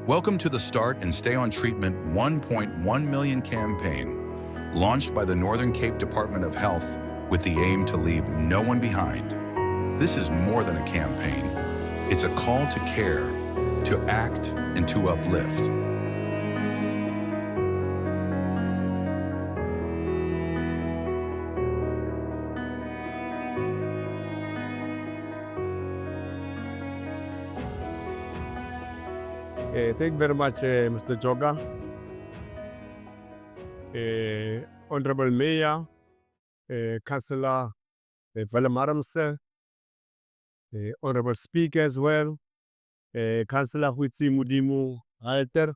Welcome to the Start and Stay on Treatment 1.1 million campaign, launched by the Northern Cape Department of Health with the aim to leave no one behind. This is more than a campaign. It's a call to care, to act, and to uplift. Thank you very much, Mr. Joga. Honorable Mayor, Councillor Valamaramse, Honorable Speaker as well, Councillor Huitsi Mudimu Alter.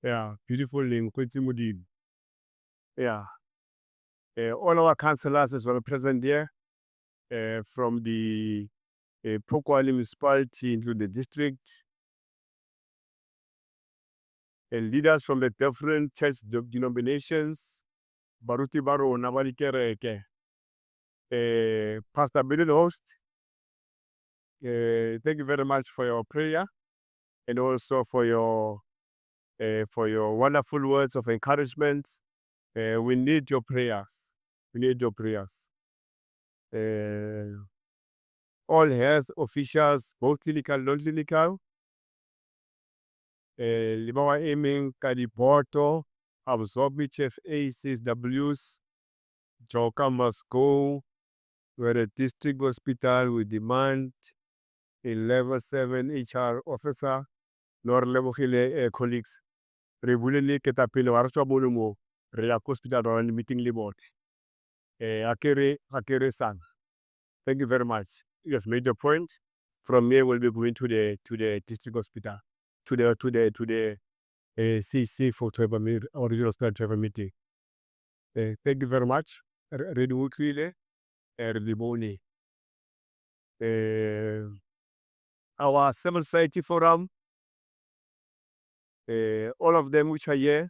Yeah, beautiful name, Huitsi Mudimu. Yeah. All our councillors as well present here from the Phokwane municipality into the district. Leaders from the different church denominations, Baruti Baro Navali Kereke, Pastor Billy the host. Thank you very much for your prayer and also for your wonderful words of encouragement. We need your prayers. We need your prayers. All health officials, both clinical and non-clinical, Libawa aiming Kadiboto, Absorbi Chief ACSWs, Joka must go, where the district hospital will demand a level 7 HR officer, nor level colleagues. Regularly ketapile waraswa bolumo, reya hospital around meeting libot. Akere sang. Thank you very much. You have made your point. From here we'll be going to the district hospital, to the CC for original hospital to have a meeting. Thank you very much. Ready Wukile, Ridiboni. Our civil society forum, all of them which are here,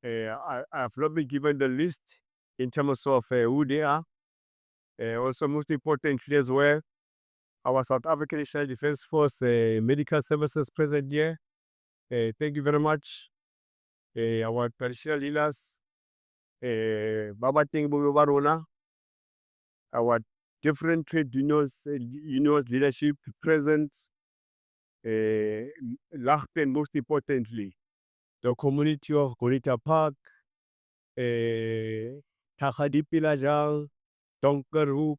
I have not been given the list in terms of who they are. Also, most importantly as well, our South African National Defence Force medical services present here. Thank you very much. Our traditional healers, Baba Tingbu Barona, our different trade unions leadership present. Last and most importantly, the community of Bonita Park, Takadi Pilajal, Donkerhoek,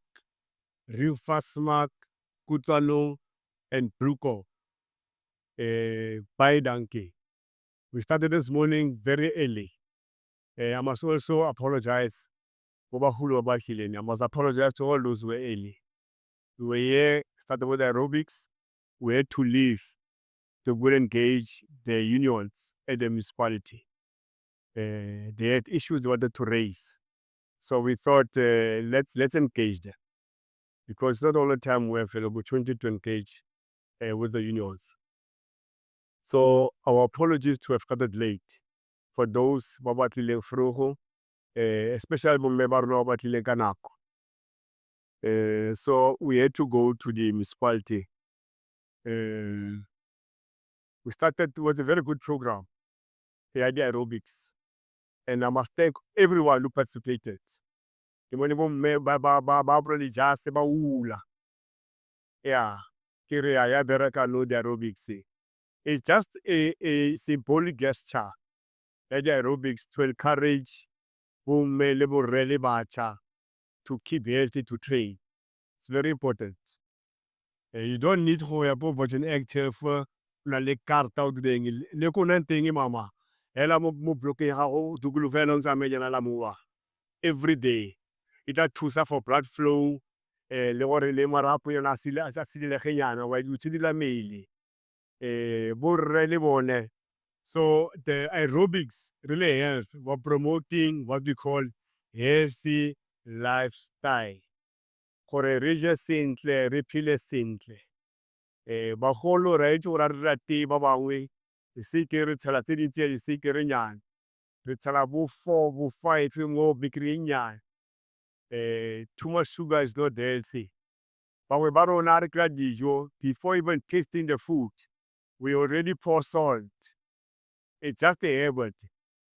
Rio Fasmak, Kutano, and Bruko. By Donkey. We started this morning very early. I must also apologize. I must apologize to all those who were early. We were here, started with aerobics. We had to leave to go engage the unions at the municipality. They had issues they wanted to raise. So we thought, let's engage them. Because not all the time we have an opportunity to engage with the unions. So our apologies to have started late for those Babatile Froho, especially Babatile Kanako. So we had to go to the municipality. We started with a very good program. They had the aerobics. And I must thank everyone who participated. Yeah, Kiria Bereka no the aerobics. It's just a symbolic gesture at the aerobics to encourage whom may labor really bacha to keep healthy to train. It's very important. You don't need to have an active le carte out the le thing mama. Ela mo bloke how to gluvenons a mediana la mua. Every day. It had to for blood flow, le ore le marapo yana sila le kenyana, why you see la maili. So the aerobics really help. We're promoting what we call healthy lifestyle. Correge simple, repile simple. Baholo right or rati babawi, the secret salatility, the secret yan. The salabu 4, 5, more big yan. Too much sugar is not healthy. But we borrow an article before even tasting the food. we already pour salt. It's just a habit.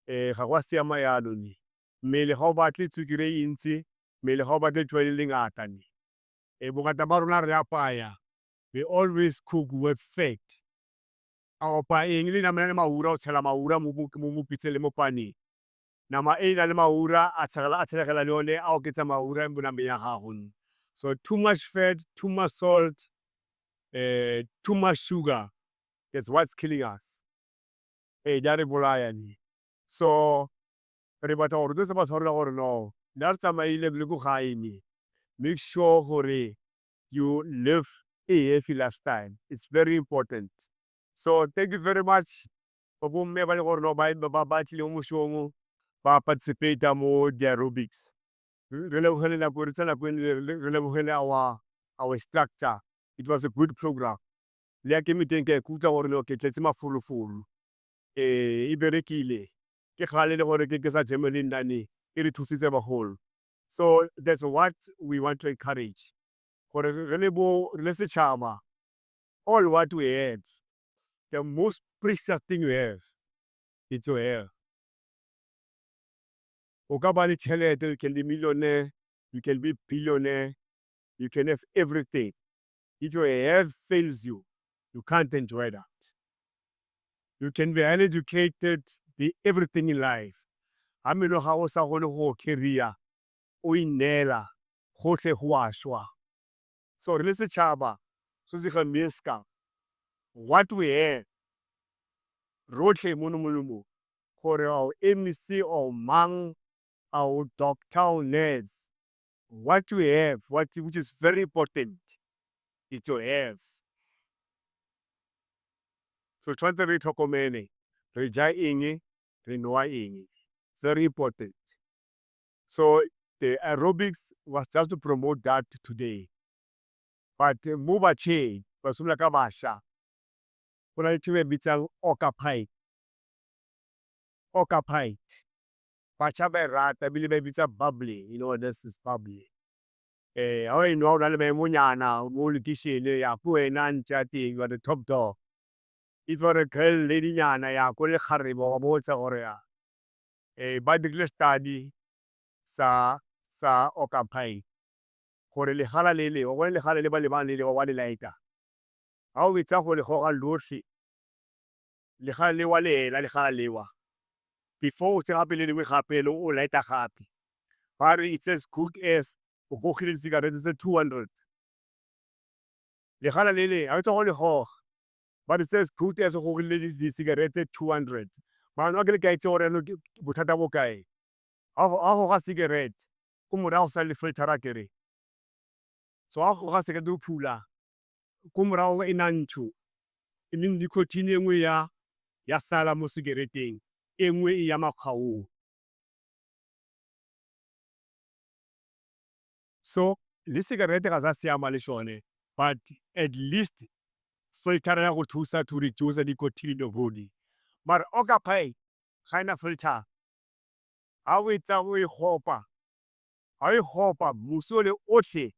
Ga gwa siama yalo ni. Mmele ga o batle tswekere e ntsi, mmele ga o batle tswele le ngata ni. Bongata ba rona re apaya. We always cook with fat. A opa eng le nama le maura o tshela maura mo pitse le mo paneng. Nama e na le maura a tshelegela le one a oketsa maura mo nameng ya gago. So too much fat, too much salt, too much sugar. That's what's killing us. Ja re bolaya ni. So re batla gore re se ba tshwarela gore no. La re tsamaile le go gae ni. Make sure gore you live a healthy lifestyle. It's very important. So thank you very much. For bomme ba le gore no ba tlile mo mošong ba participate mo the aerobics. Re lebogele nako re tsena go re lebogele our structure. It was a good program. Le ya ke meeting ke kutla gore no ke tletse mafolofolo. E berekile. Ke gale le gore ke sa jeme le nane e re thusitse bagolo. So that's what we want to encourage. Gore re le setšhaba, all what we have, the most precious thing we have, it's your hair. O ka ba le tšhelete, you can be millionaire, you can be billionaire, you can have everything. If your hair fails you, you can't enjoy that. You can be highly educated, be everything in life. Ha meno ga o sa gone go career, o inela, gotlhe go a šwa. So re le setšhaba, so se ga MESCA, what we have, rotlhe mono, gore our MEC or mang, our doctor or nurse, what we have, which is very important, it's to have. So tshwanetse re tlhokomele, re ja eng, re noa eng. Very important. So the aerobics was just to promote that today. But mo batjheng, ba simolola ka bašwa, go na le ntho e bitsang okapai. Okapai. Bašwa ba e rata, ebile ba e bitsa bubbly. You know, this is bubbly. Ha o e nwa o na le maemonyana mo lekeišene, ya ko wena ntse ya teng, you are the top dog. If you're a girl, lady nyana, ya ko le kgarebe wa botsa gore ya. Ba dirile study sa okapai. Gore legala le wa bone legala le ba lebang le wa le lighter. Ha o wetsa go le goga lotlhe, legala le wa le hela legala lewa. Before o tse gape le lengwe gape le o lighter gape. Ba re it's as good as o gogile cigarette tse 200. Legala le ha o tsa go le goga, but it says good as o gogile di-cigarette tse 200. Mara ke le ka itse gore bothata bo kae. Ha go ga cigarette, ko morago sa le filtera kere. So ha go ga cigarette o phula, ko morago e na ntho. E leng nicotine e nngwe ya sala mo cigarette-eng, e nngwe e ya makgaong. So le cigarette ga sa siama le shone, but at least filter ya go thusa to reduce the nicotine in the body. Mara okapai ga ena filter. Ha o etsa o e gopa, ha o e gopa mosi le otlhe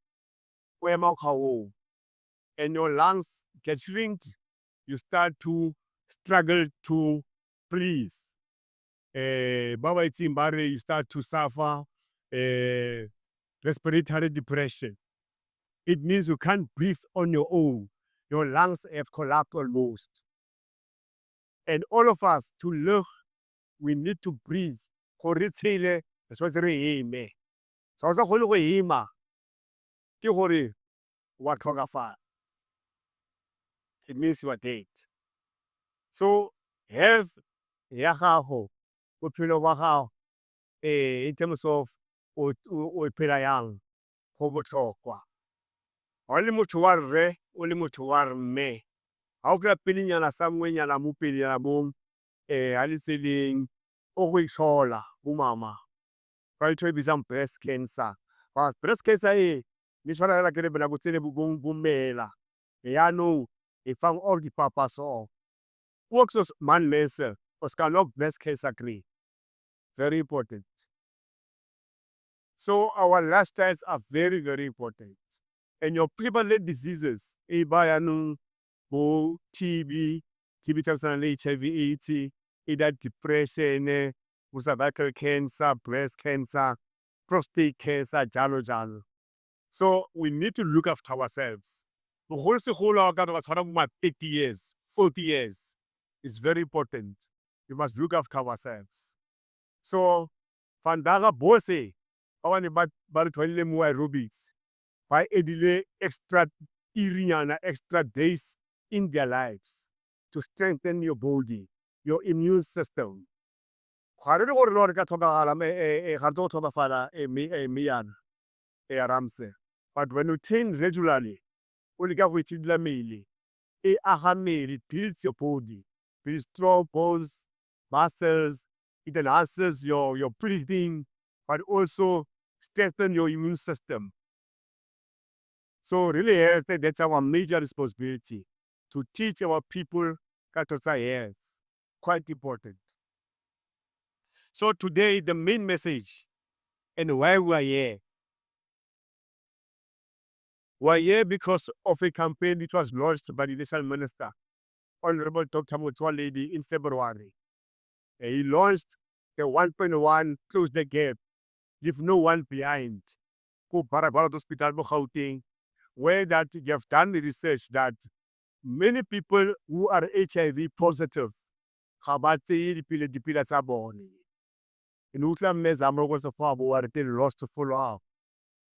o ema kgaong. And your lungs get shrinked, you start to struggle to breathe. Ba ba itseng ba re you start to suffer respiratory depression. It means you can't breathe on your own. Your lungs have collapsed almost. And all of us, to live, we need to breathe. Gore re tshele, re tshwanetse re heme. Sa o sa kgone go hema, ke gore wa tlhokafala. It means you are dead. So health ya gago, bophelo ba gago, in terms of o phela yang, go botlhokwa. Ha o le motho wa rre, o le motho wa mme, ha o kry-a pelenyana sa ngwenyana mo pelenyana mo ha le tseleng, o go itlhola bo mama. Ka ntho e bitsang breast cancer. Breast cancer e tshwana fela ke re nako tsele bo mmela. Yaanong e fang all di-purpose of. O man mense, o ska no breast cancer kry. Very important. So our lifestyles are very, very important. And your prevalent diseases, e ba yaanong bo TB, TB tshebedisana le HIV/AIDS, either depression, cervical cancer, breast cancer, prostate cancer, jalo jalo. So we need to look after ourselves. Bogolo segolo ka ba tshwara mo 30 years, 40 years. It's very important. We must look after ourselves. So vandaag bose, ba re tshwanile mo aerobics, ba edile extra irinyana, extra days in their lives to strengthen your body, your immune system. Ga re gore lo re ka tlhokagala ga re tlo tlhokafala meyana aramse. But when you train regularly, o leka go itshidila mmele, e aga mmele, it builds your body, builds strong bones, muscles, it enhances your breathing, but also strengthen your immune system. So really, that's our major responsibility, to teach our people that health. Quite important. So today, the main message and why we are here. We are here because of a campaign which was launched by the National Minister, Honorable Dr. Motsoaledi, in February. He launched the 1.1 Close the Gap, Leave No One Behind, go Baard Hospital mo Gauteng, where that you have done the research that many people who are HIV positive ga ba tseye dipila tsa bone. E ne utlwa mme Zama go se fa bo wa re te lost to follow up.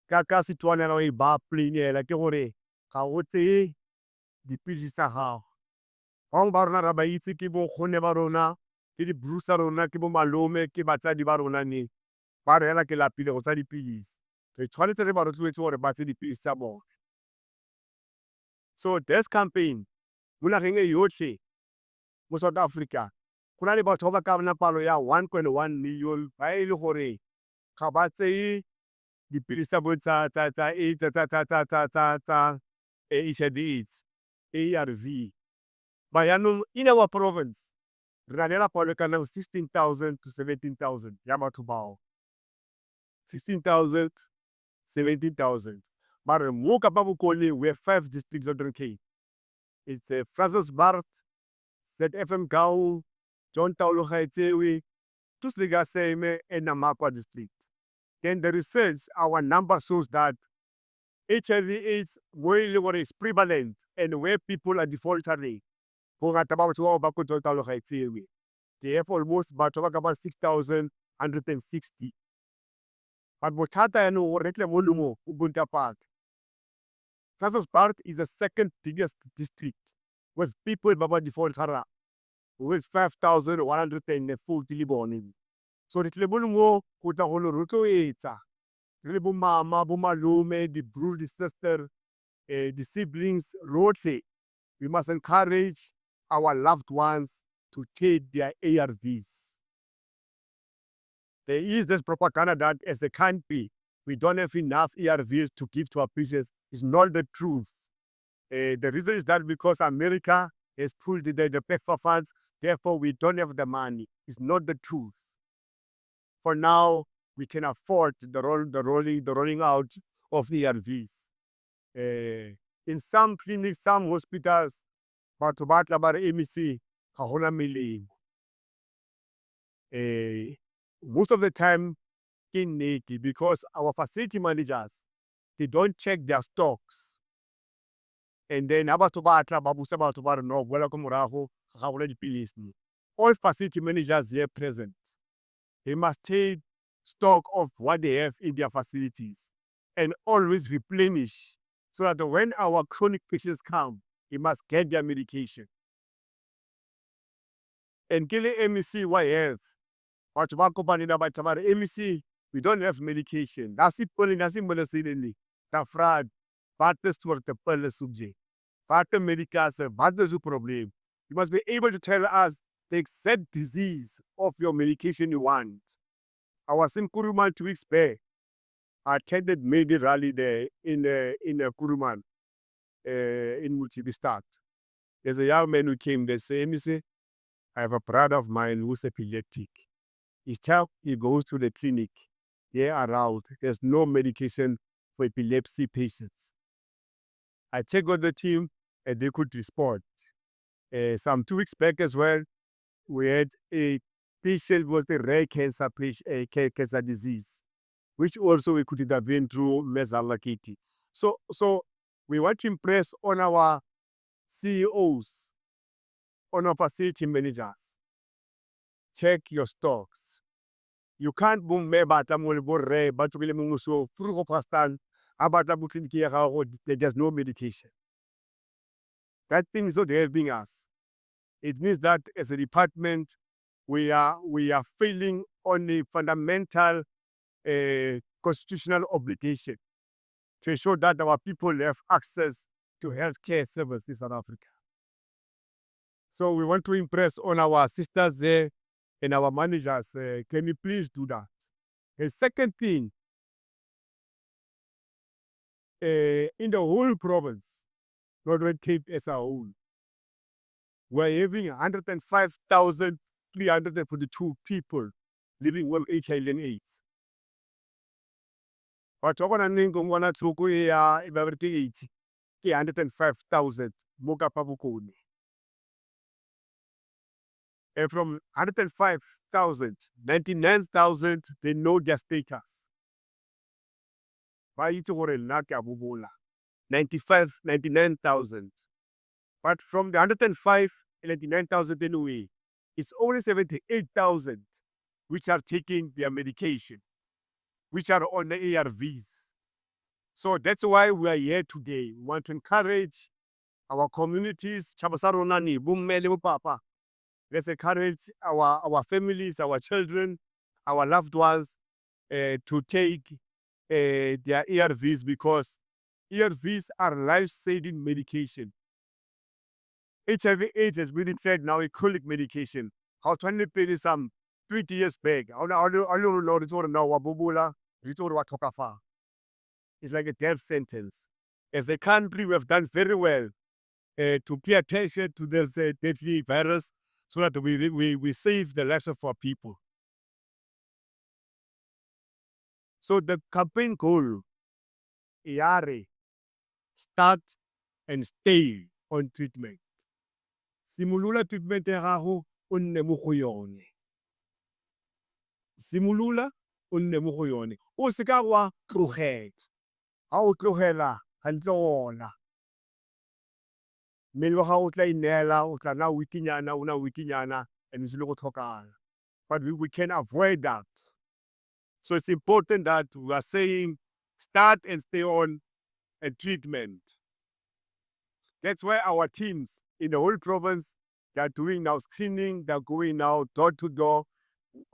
Ka Setswana e ba plainela ke gore ga o tseye dipilisi tsa gago. Bangwe ba rona ra ba itse ke bo kgone ba rona, ke di-Bruce tsa rona, ke bo malome, ke batsadi ba rona ne. Ba re hela ke lapile go tsa dipilisi. Re tshwanetse re ba rotloetse gore ba tse dipilisi tsa bone. So this campaign, mo nageng e yotlhe mo South Africa, go na le batho ba ka bana palo ya 1.1 million ba e le gore ga ba tseye dipilisi tsa bone tsa HIV/AIDS, ARV. Ba yaanong in our province, re na le palo e ka nnang 16,000 to 17,000 ya batho bao. 16,000, 17,000. But mo Kapa Bokone, we have 5 districts of the Cape. It's Baard, ZFM Gau, John Taolo Gaetsewe, Tusliga Seme, and Namakwa district. Then the research, our number shows that HIV/AIDS is prevalent and where people are defaulting. They have almost about 6,160. But Bochata and Rekle Ubuntu Park. Baard is the second biggest district with people Baba default Hara with 5,140 born. So the Lebulungo Kuta Holo Ruto Eta. The Mama, Bumalume, the brother, the sister, the siblings, Rote. We must encourage our loved ones to take their ARVs. There is this propaganda that as a country, we don't have enough ARVs to give to our patients. It's not the truth. The reason is that because America has pulled the PEPFAR funds, therefore we don't have the money. It's not the truth. For now, we can afford the rolling out of the ARVs. In some clinics, some hospitals, batho ba tla ba re MEC ga gona melemo. Most of the time, because our facility managers, they don't check their stocks. And then all facility managers here present, they must take stock of what they have in their facilities and always replenish so that when our chronic patients come, they must get their medication. And killing MEC, why health? MEC, we don't have medication. That's it, the fraud, partners toward the pearl subject. Partner medicals, partners who problem. You must be able to tell us the exact disease of your medication you want. I was in Kuruman 2 weeks back. I attended media rally there in Kuruman, in Multibistat. There's a young man who came there saying, MEC, I have a brother of mine who's epileptic. Each time he goes to the clinic, they're around, there's no medication for epilepsy patients. I checked with the team and they could respond. Some 2 weeks back as well, we had a patient with a rare cancer cancer disease, which also we could intervene through mesalakiti. So we want to impress on our CEOs, on our facility managers. Check your stocks. You can't boom me bata mo le borre ba tsogile mo so furu go pastan a bata mo clinic ya gago there's no medication. That thing is not helping us. It means that as a department we are failing on a fundamental constitutional obligation to ensure that our people have access to healthcare services in South Africa. So we want to impress on our sisters there and our managers. Can you please do that? The second thing, in the whole province, Northern Cape as a whole, we're having 105,342 people living with HIV and AIDS. But when I go on to go here, about 105,000 Moka Pabukuni. And from 105,000, 99,000, they know their status. By it or 95, 99,000. But from the 105 and 99,000 anyway, it's only 78,000 which are taking their medication, which are on the ARVs. So that's why we are here today. We want to encourage our communities, Chabasarunani, Bumele Papa. Let's encourage our families, our children, our loved ones to take their ARVs, because ARVs are life-saving medication. HIV/AIDS has been declared now a chronic medication. How 20 pay some 20 years back. It's like a death sentence. As a country, we have done very well to pay attention to this deadly virus so that we save the lives of our people. So the campaign goal, IARE, start and stay on treatment. Simulula treatment ya gago o nne mo go yone. Simulula o nne mo go yone. O se ka wa tlogela. Ha o tlogela hantle ona. Mmele wa gago o tla inela, o tla na wikinyana, and it's go tlhokana. But we can avoid that. So it's important that we are saying start and stay on a treatment. That's why our teams in the whole province, they are doing now screening, they're going now door to door.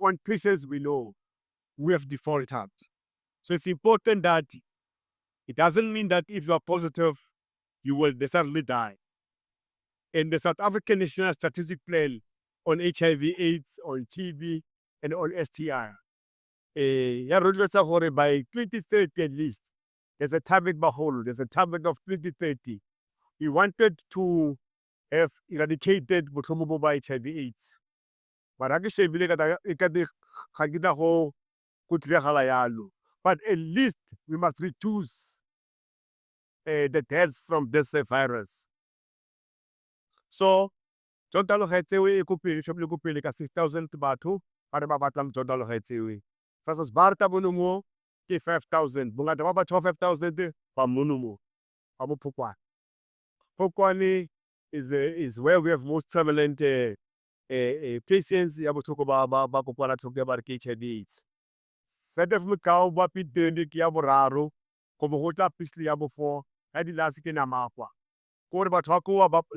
On patients we know, we have defaulted. So it's important that it doesn't mean that if you are positive, you will necessarily die. In the South African National Strategic Plan on HIV/AIDS, on TB, and on STI, by 2030 at least, there's a target there's a target of 2030. We wanted to have eradicated by HIV/AIDS. But but at least we must reduce the deaths from this virus. So, John Dalo Hetzewe, Kupili, 6,000 batho, Arabatam John Dalo Hetzewe. Versus Barta Bunumo, 5,000. Bungadaba 12,000, Pamunumo, Abu Phokwane. Phokwane is where we have most prevalent patients. Yabu Tokoba, Bakopara, Tokabar, HIV/AIDS. Set of Mukau, Bapi, Denik, Yaboraro, Komohota, Pisli, Yabu 4, Adilasik in Amapa.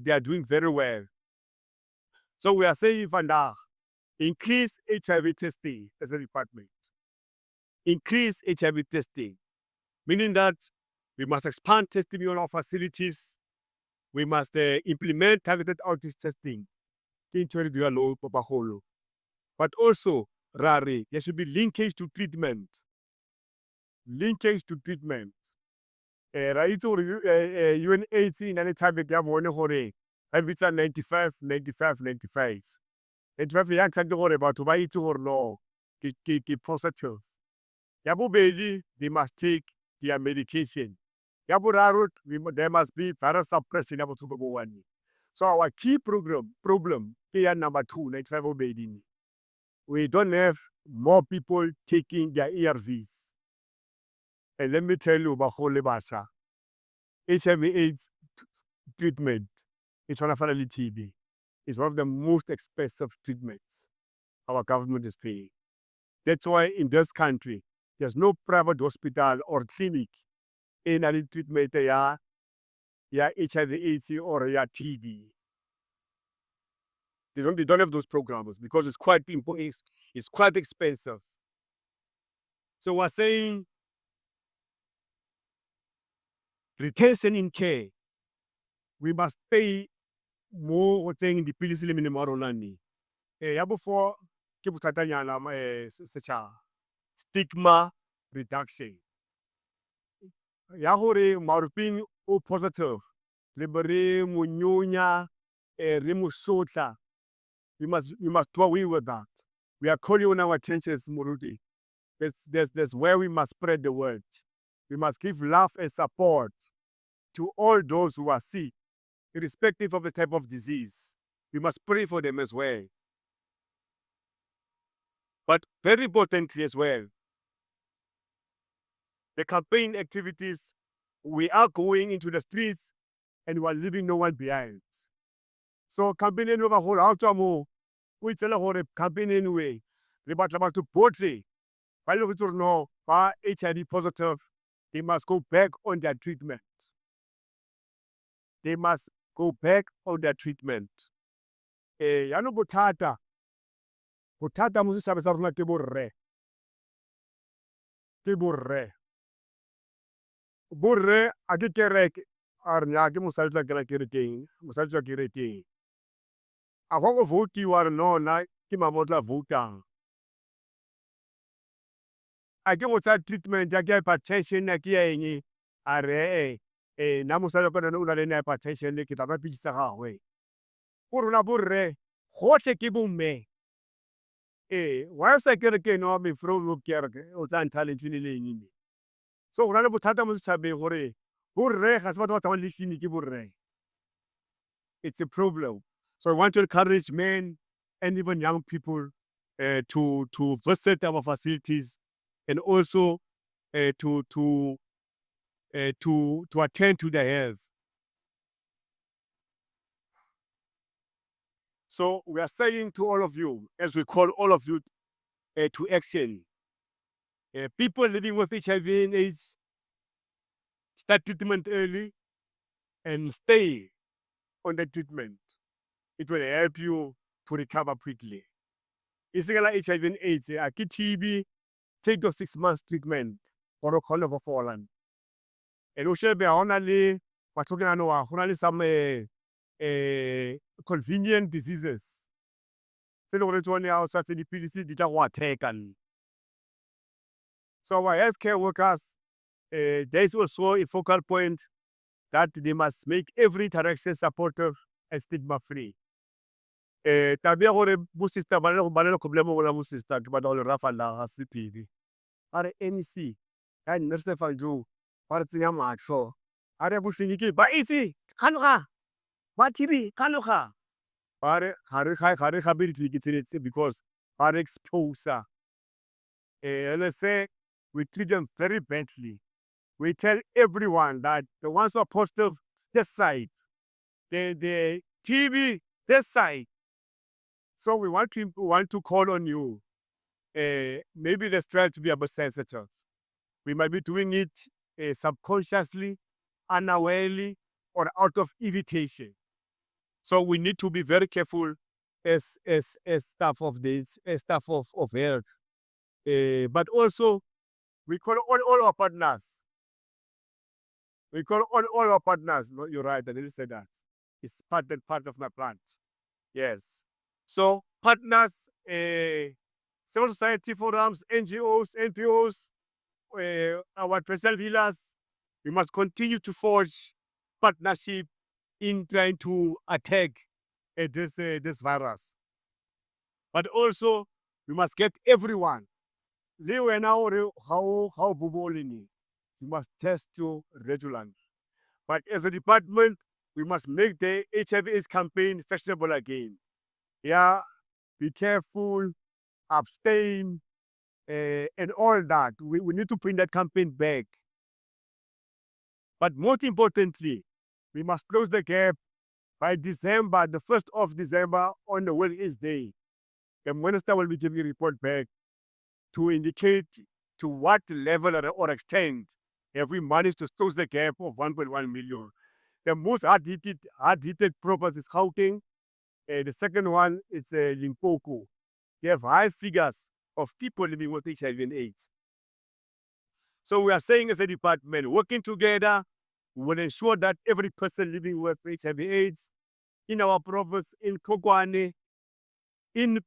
They are doing very well. So we are saying, Vanda, increase HIV testing as a department. Increase HIV testing, meaning that we must expand testing on our facilities. We must implement targeted outreach testing. But also, Rari, there should be linkage to treatment. Linkage to treatment. UNAIDS in any time they have one hore. And it's 95. 95 young time about to buy it or no. Positive. Yabu baby, they must take their medication. Yabu Rarut, there must be virus suppression. So our key problem, number 2, 95 obedini. We don't have more people taking their ARVs. And let me tell you about Basha. HIV/AIDS treatment, it's one of TB. It's one of the most expensive treatments our government is paying. That's why in this country, there's no private hospital or clinic in any treatment ya HIV/AIDS or ya TB. They don't have those programs because it's quite expensive. So we're saying retention in care. We must pay more what's saying the police limit marolani. Before stigma reduction. Yahore Maruping O positive. Libere Munyonya Remusota. We must do away with that. We are calling on our attention, Muruti. That's where we must spread the word. We must give love and support to all those who are sick, irrespective of the type of disease. We must pray for them as well. But very importantly as well, the campaign activities, we are going into the streets and we are leaving no one behind. So campaign over whole out more, we tell a whole campaign anyway. We about to boldly, while we don't know why HIV positive, they must go back on their treatment. They must go back on their treatment. Yano botata musi sabe sa rona ke borre. Borre a ke kereke a re nya ke mosadi tla kela kerekeng, mosadi tla kerekeng. A go votiwa re no na ke mama o tla votang. A ke go tsa treatment ya ke hypertension ya ke ya eng a re na mosadi ka none o na le hypertension le ke tla ba pidisa gagwe. Go rona borre gotlhe ke bomme. Why sa kereke no me fro lo kereke o tsa talent le eng. So go na le bothata mo setšhabeng gore borre ga se batho ba tsamayang le tleliniki borre. It's a problem. So I want to encourage men and even young people to visit our facilities and also to attend to their health. So we are saying to all of you, as we call all of you to action, people living with HIV and AIDS, start treatment early and stay on the treatment. It will help you to recover quickly. It's like HIV and AIDS, a TB, take the 6 months treatment for a call of a fallen. And also be only some convenient diseases. So our healthcare workers, there is also a focal point that they must make every interaction supportive and stigma-free. Tabia gore bo sister ba le problem mo mo sister ke ba le rafa la ga sepedi. Are MEC ka nurse fa jo ba re tsenya matlho. Are bo tleliniki ba itse kanoga ba TB kanoga. Are gare ga be ditleliniki tse because ba re exposure. Let's say we treat them very badly. We tell everyone that the ones who are positive, this side. The TB, this side. So we want to call on you. Maybe let's try to be a bit sensitive. We might be doing it subconsciously, unawarely, or out of irritation. So we need to be very careful as staff of this, as staff of health. But also, we call all our partners. We call all our partners. No, you're right. I didn't say that. It's part of my plant. Yes. So partners, civil society forums, NGOs, NPOs, our traditional healers, we must continue to forge partnership in trying to attack this virus. But also, we must get everyone. How we must test you regularly. But as a department, we must make the HIV/AIDS campaign fashionable again. Yeah, be careful, abstain, and all that. We need to bring that campaign back. But most importantly, we must close the gap by December, the 1st of December, on the World AIDS Day. The minister will be giving a report back to indicate to what level or extent have we managed to close the gap of 1.1 million. The most hard-hit province is Gauteng. The second one is Limpopo. They have high figures of people living with HIV and AIDS. So we are saying as a department, working together, we will ensure that every person living with HIV AIDS in our province, in Phokwane, in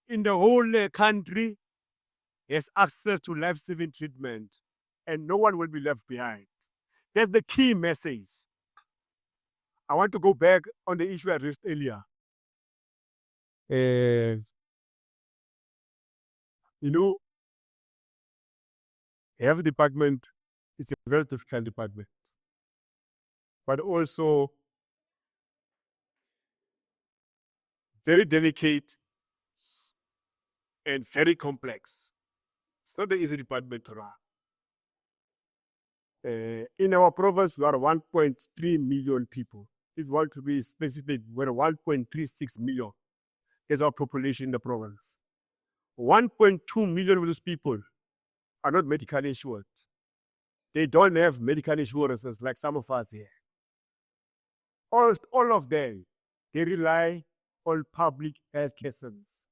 the whole country, has access to life-saving treatment, and no one will be left behind. That's the key message. I want to go back on the issue I raised earlier. Health department is a very difficult department, but also very delicate and very complex. It's not an easy department to run. In our province, we are 1.3 million people. If you want to be specific, we're 1.36 million is our population in the province. 1.2 million of those people are not medically insured. They don't have medical insurances like some of us here. All of them, they rely on public health care service.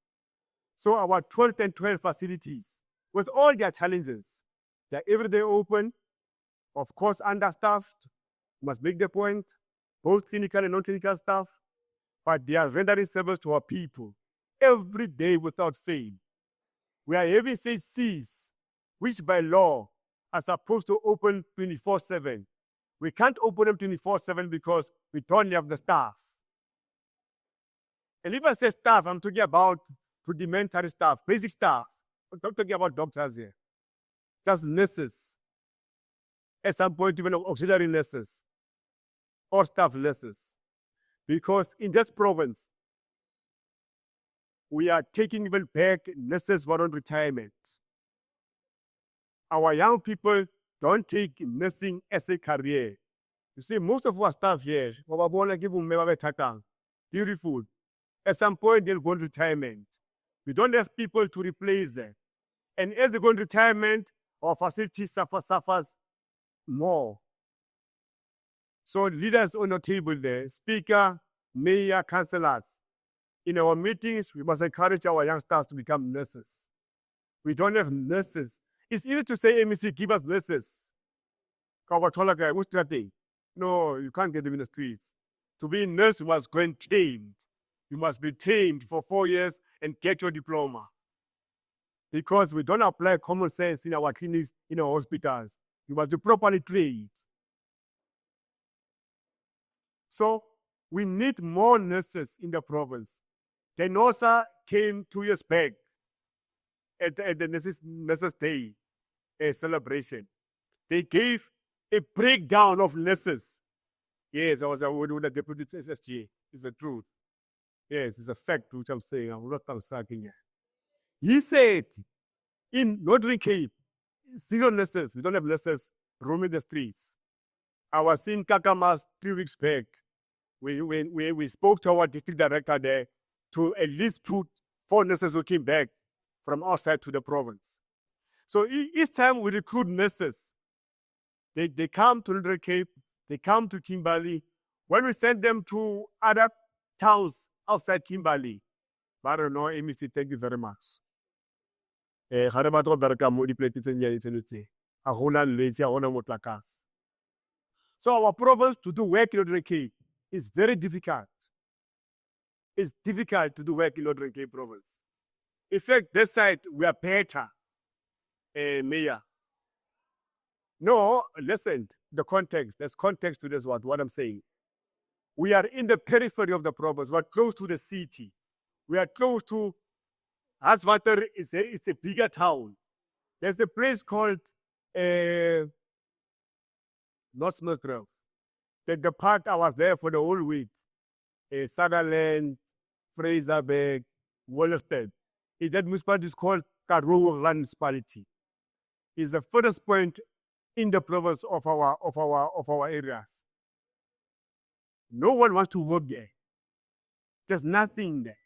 So our 12 and 12 facilities, with all their challenges, they're every day open, of course understaffed, must make the point, both clinical and non-clinical staff, but they are rendering service to our people every day without fail. We are having CCs, which by law are supposed to open 24/7. We can't open them 24/7 because we don't have the staff. And if I say staff, I'm talking about rudimentary staff, basic staff. I'm not talking about doctors here. Just nurses. At some point, even auxiliary nurses or staff nurses. Because in this province, we are taking even back nurses who are on retirement. Our young people don't take nursing as a career. You see, most of our staff here, beautiful. At some point, they'll go on retirement. We don't have people to replace them. And as they go on retirement, our facility suffers more. So leaders on the table there, speaker, mayor, councillors. In our meetings, we must encourage our youngsters to become nurses. We don't have nurses. It's easy to say, MEC, give us nurses. No, you can't get them in the streets. To be a nurse, you must go and trained. You must be trained for 4 years and get your diploma. Because we don't apply common sense in our clinics, in our hospitals. You must be properly trained. So we need more nurses in the province. The NOSA came 2 years back at the Nurses Day celebration. They gave a breakdown of nurses. Yes, I was with the deputy SSG. It's the truth. Yes, it's a fact which I'm saying. I'm not talking here. He said, in Northern Cape, 0 nurses. We don't have nurses roaming the streets. I was in Kakamas 3 weeks back. We spoke to our district director there to at least put 4 nurses who came back from outside to the province. So each time we recruit nurses, they come to Northern Cape, they come to Kimberley. When we send them to other towns outside Kimberley, I don't know, MEC, thank you very much. So our province to do work in Northern Cape is very difficult. It's difficult to do work in Northern Cape province. In fact, this side, we are better, Mayor. No, listen, the context. There's context to this what I'm saying. We are in the periphery of the province. We're close to the city. We are close to Hartswater. It's a bigger town. There's a place called not Smith Grove. the part I was there for the whole week, Sutherland, Fraserburg, Wollaston, is that municipality is called Karoo municipality. It's the furthest point in the province of our areas. No one wants to work there. There's nothing there.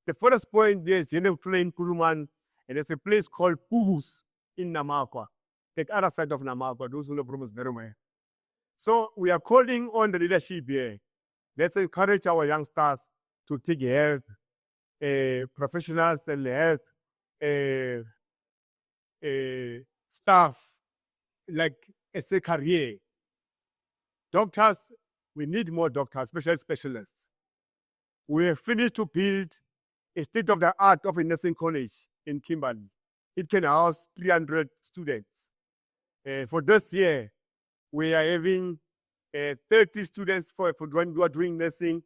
The furthest point there is Yeneflane, Kuruman, and there's a place called Pugus in Namakwa, the other side of Namakwa, those who know province very well. So we are calling on the leadership here. Let's encourage our youngsters to take health, professionals and health staff like as a career. Doctors, we need more doctors, specialists. We have finished to build a state-of-the-art of a nursing college in Kimberley. It can house 300 students. For this year, we are having 30 students for when we are doing nursing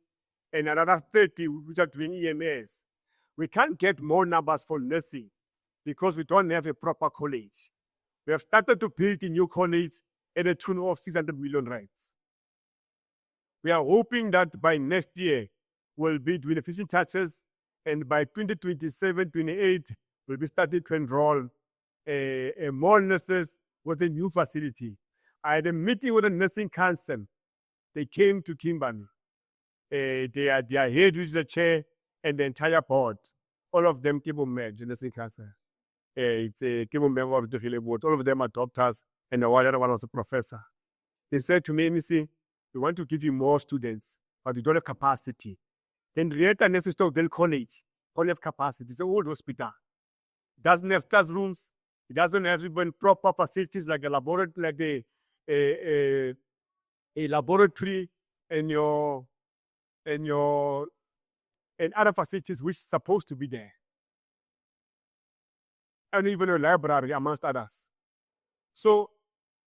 and another 30 which are doing EMS. We can't get more numbers for nursing because we don't have a proper college. We have started to build a new college at a tune of 600 million rands. We are hoping that by next year, we'll be doing the finishing touches, and by 2027-28, we'll be starting to enroll more nurses with a new facility. I had a meeting with the nursing council. They came to Kimberley. Their head, which is the chair, and the entire board, all of them came on the nursing council. It's a member of the board. All of them are doctors, and the other one was a professor. They said to me, "Missy, we want to give you more students, but we don't have capacity." Then Rieta Nursing Stockdale College don't have capacity. It's an old hospital. It doesn't have classrooms. It doesn't have even proper facilities like a laboratory, a laboratory and other facilities which are supposed to be there. And even a library, amongst others. So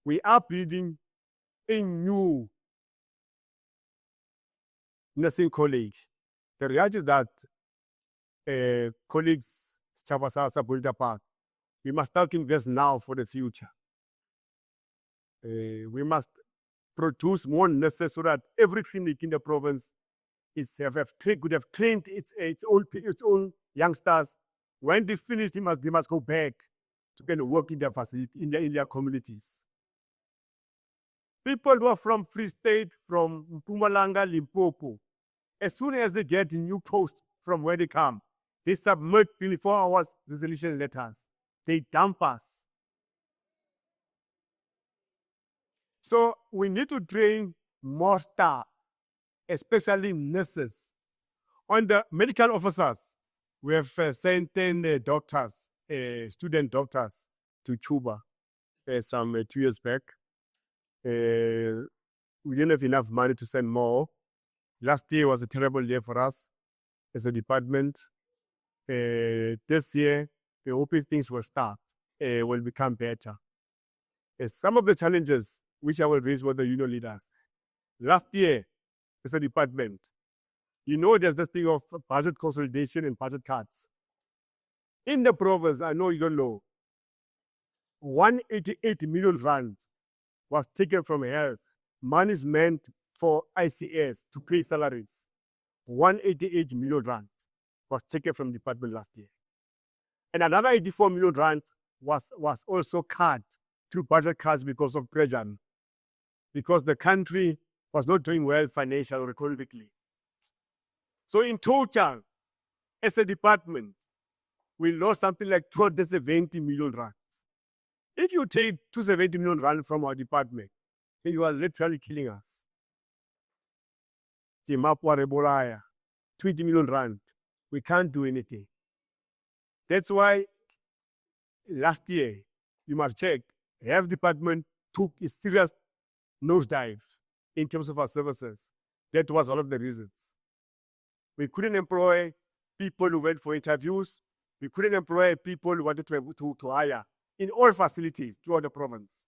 we are building a new nursing college. The reality is that colleagues, Bonita Park, we must start to invest now for the future. We must produce more nurses so that every clinic in the province could have trained its own youngsters. When they finish, they must go back to kind of work in their facility, in their communities. People who are from Free State, from Mpumalanga, Limpopo, as soon as they get a new post from where they come, they submit 24 hours resolution letters. They dump us. So we need to train more staff, especially nurses. On the medical officers, we have sent 10 doctors, student doctors, to Cuba some 2 years back. We didn't have enough money to send more. Last year was a terrible year for us as a department. This year, we're hoping things will start, will become better. Some of the challenges which I will raise with the union leaders. Last year, as a department, there's this thing of budget consolidation and budget cuts. In the province, I know you don't know, 188 million rand was taken from health. Money is meant for ICS to pay salaries. 188 million rand was taken from the department last year. And another 84 million rand was also cut through budget cuts because of pressure, because the country was not doing well financially or economically. So in total, as a department, we lost something like 270 million rand. If you take 270 million rand from our department, then you are literally killing us. 20 million rand. We can't do anything. That's why last year, you must check, Health Department took a serious nosedive in terms of our services. That was one of the reasons. We couldn't employ people who went for interviews. We couldn't employ people who wanted to hire in all facilities throughout the province.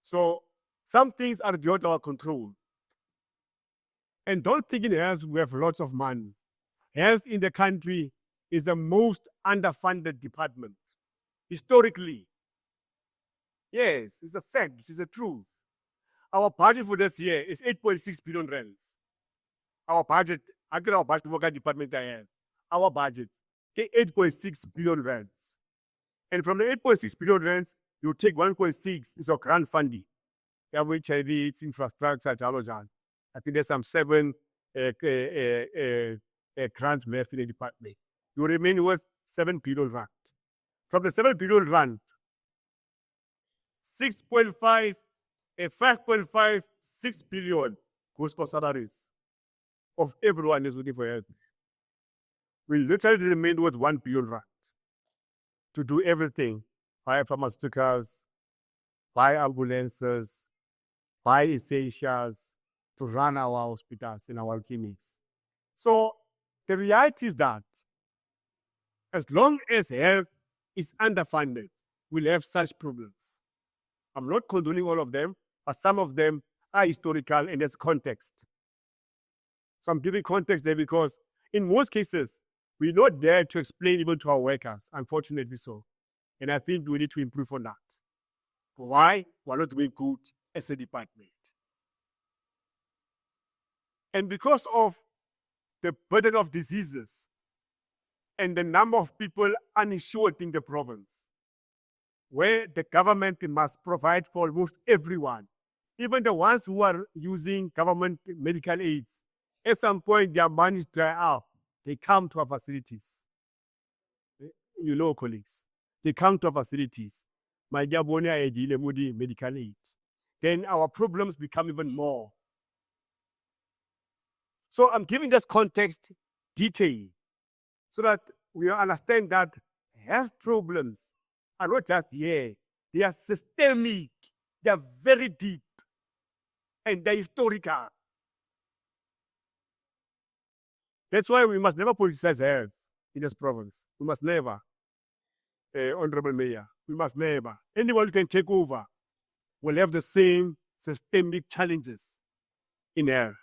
So some things are beyond our control. And don't think in health we have lots of money. Health in the country is the most underfunded department, historically. Yes, it's a fact, it's a truth. Our budget for this year is 8.6 billion rands. Our budget, I get our budget worker department I have. Our budget, okay, 8.6 billion rands. And from the 8.6 billion rands, you take 1.6 is your grant funding. Yeah, which it's infrastructure, I think there's some 7 grants left in the department. You remain with 7 billion rand. From the 7 billion rand, 6.5, 5.5, 6 billion goes for salaries of everyone is looking for help. We literally remain with 1 billion rand to do everything. Buy pharmaceuticals, buy ambulances, buy essentials, to run our hospitals and our clinics. So the reality is that as long as health is underfunded, we'll have such problems. I'm not condoning all of them, but some of them are historical and there's context. So I'm giving context there because in most cases, we're not there to explain even to our workers, unfortunately so. And I think we need to improve on that. Why? We're not doing good as a department. And because of the burden of diseases and the number of people uninsured in the province, where the government must provide for almost everyone, even the ones who are using government medical aids, at some point their money is dry up. They come to our facilities. You know, colleagues, they come to our facilities. My dear Bonita medical aid. Then our problems become even more. So I'm giving this context detail so that we understand that health problems are not just here. They are systemic. They are very deep. And they're historical. That's why we must never politicize health in this province. We must never, Honorable Mayor, we must never. Anyone who can take over will have the same systemic challenges in health.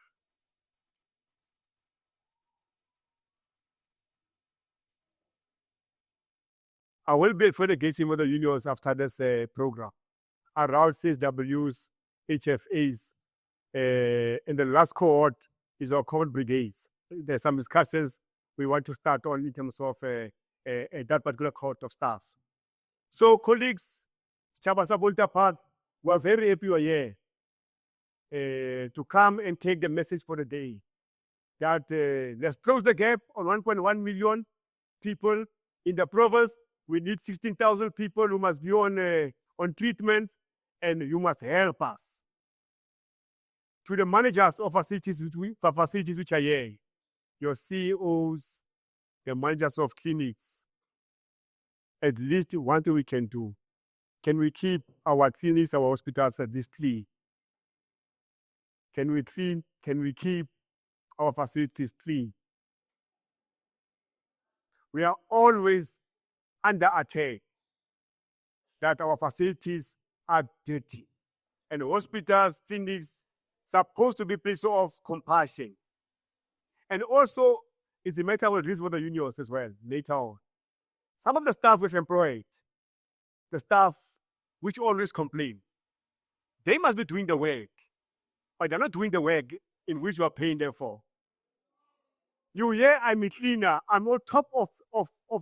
I will be further engaging with the unions after this program. Around CSWs, HFAs, and the last cohort is our common brigades. There's some discussions we want to start on in terms of that particular cohort of staff. So, colleagues, Bonita Park, we're very happy you're here to come and take the message for the day that let's close the gap on 1.1 million people in the province. We need 16,000 people who must be on treatment, and you must help us. To the managers of facilities which are here, your CEOs, the managers of clinics, at least one thing we can do. Can we keep our clinics, our hospitals at least clean? Can we keep our facilities clean? We are always under attack that our facilities are dirty. And hospitals, clinics, supposed to be places of compassion. And also, it's a matter of release with the unions as well, later on. Some of the staff we've employed, the staff which always complain, they must be doing the work, but they're not doing the work in which you are paying them for. You hear I'm a cleaner, I'm on top of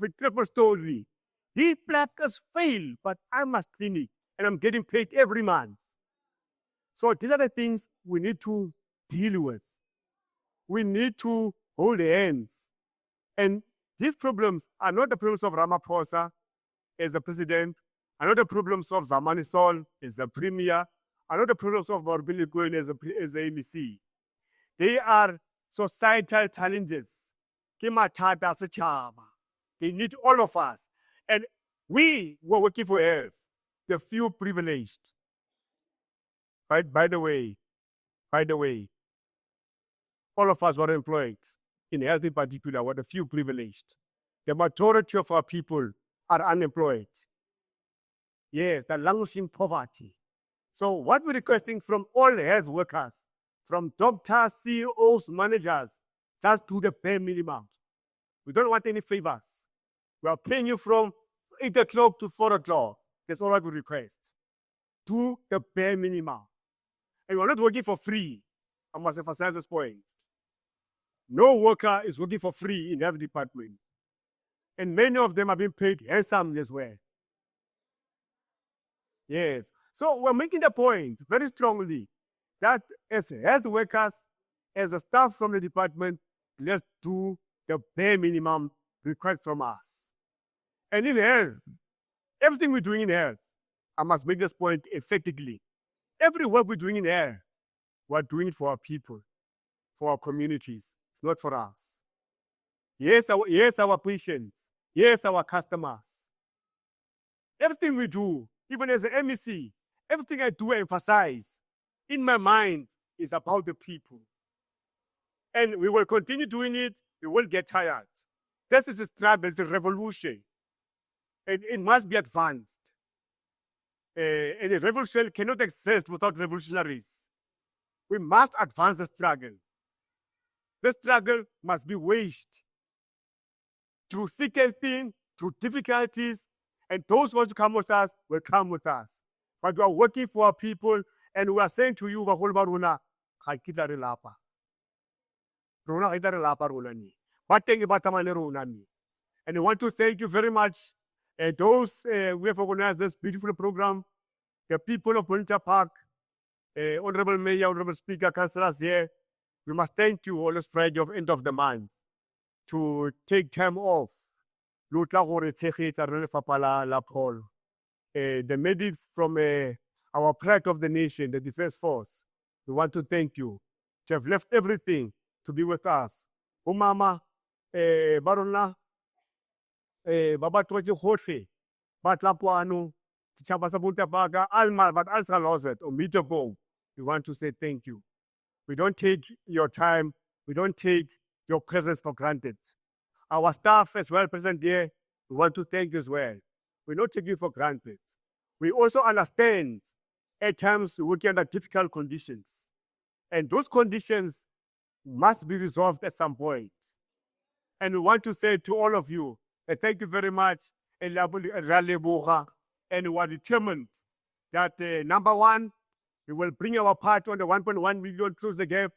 a triple story. These placards fail, but I must clean it, and I'm getting paid every month. So these are the things we need to deal with. We need to hold hands. And these problems are not the problems of Ramaphosa as the president, are not the problems of Zamani Sol as the premier, are not the problems of Maruping Lekwene as the MEC. They are societal challenges. They need all of us. And we were working for health, the few privileged. By the way, all of us were employed, in health in particular, were the few privileged. The majority of our people are unemployed. Yes, they're languishing poverty. So what we're requesting from all health workers, from doctors, CEOs, managers, just do the bare minimum. We don't want any favors. We are paying you from 8 o'clock to 4 o'clock. That's all I would request. Do the bare minimum. And we're not working for free. I must emphasize this point. No worker is working for free in every department. And many of them are being paid handsomely as well. Yes. So we're making the point very strongly that as health workers, as a staff from the department, let's do the bare minimum required from us. And in health, everything we're doing in health, I must make this point effectively. Every work we're doing in health, we're doing it for our people, for our communities. It's not for us. Yes, our patients. Yes, our customers. Everything we do, even as an MEC, everything I do, I emphasize in my mind is about the people. And we will continue doing it. We won't get tired. This is a struggle, it's a revolution. And it must be advanced. And a revolution cannot exist without revolutionaries. We must advance the struggle. The struggle must be waged through thick and thin, through difficulties, and those who want to come with us will come with us. But we are working for our people, and we are saying to you, baholo ba rona, ga kitla re lapa. Rona ga itla re lapa rona ni. Ba teng ba tsamaya le rona ni. And I want to thank you very much. Those who have organized this beautiful program, the people of Bonita Park, Honorable Mayor, Honorable Speaker, councillors here, we must thank you always Friday of end of the month to take time off. The medics from our pride of the nation, the Defense Force, we want to thank you to have left everything to be with us. Umama, Barona, Baba Toji Hofe, Batlapuano, Tichabasabuta Baga, Alma, but Alsa Lozet, or Meetable. We want to say thank you. We don't take your time, we don't take your presence for granted. Our staff as well present here, we want to thank you as well. We don't take you for granted. We also understand at times we work under difficult conditions. And those conditions must be resolved at some point. And we want to say to all of you, thank you very much, and we are determined that number one, we will bring our part on the 1.1 million, close the gap.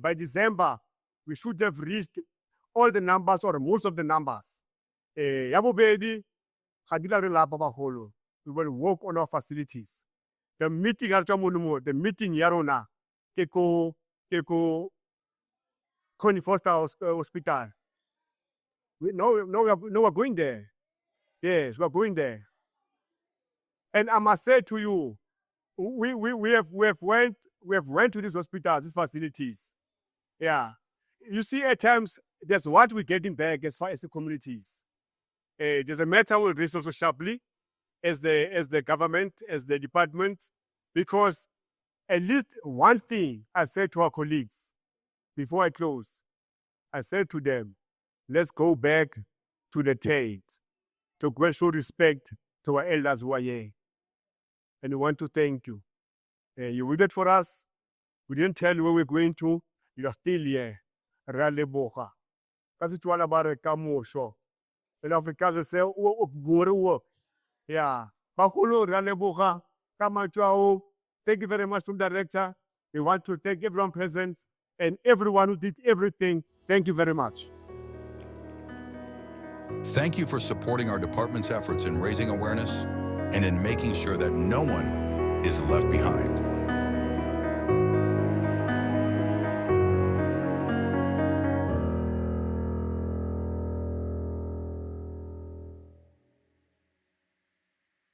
By December, we should have reached all the numbers or most of the numbers. We will work on our facilities. The meeting, Yarona, Keko, Connie Foster Hospital. We're going there. Yes, we're going there. And I must say to you, we have went to these hospitals, these facilities. Yeah. You see, at times, there's what we're getting back as far as the communities. There's a matter we'll raise also sharply as the government, as the department, because at least one thing I said to our colleagues before I close, I said to them, let's go back to the tent to go and show respect to our elders who are here. And we want to thank you. You waited for us. We didn't tell you where we're going to. You are still here. Raleboha. Kasi tuwala bare kamo sho. And Africans will say, oh, yeah. Bakulo Raleboha. Kama chao. Thank you very much to the director. We want to thank everyone present and everyone who did everything. Thank you very much. Thank you for supporting our department's efforts in raising awareness and in making sure that no one is left behind.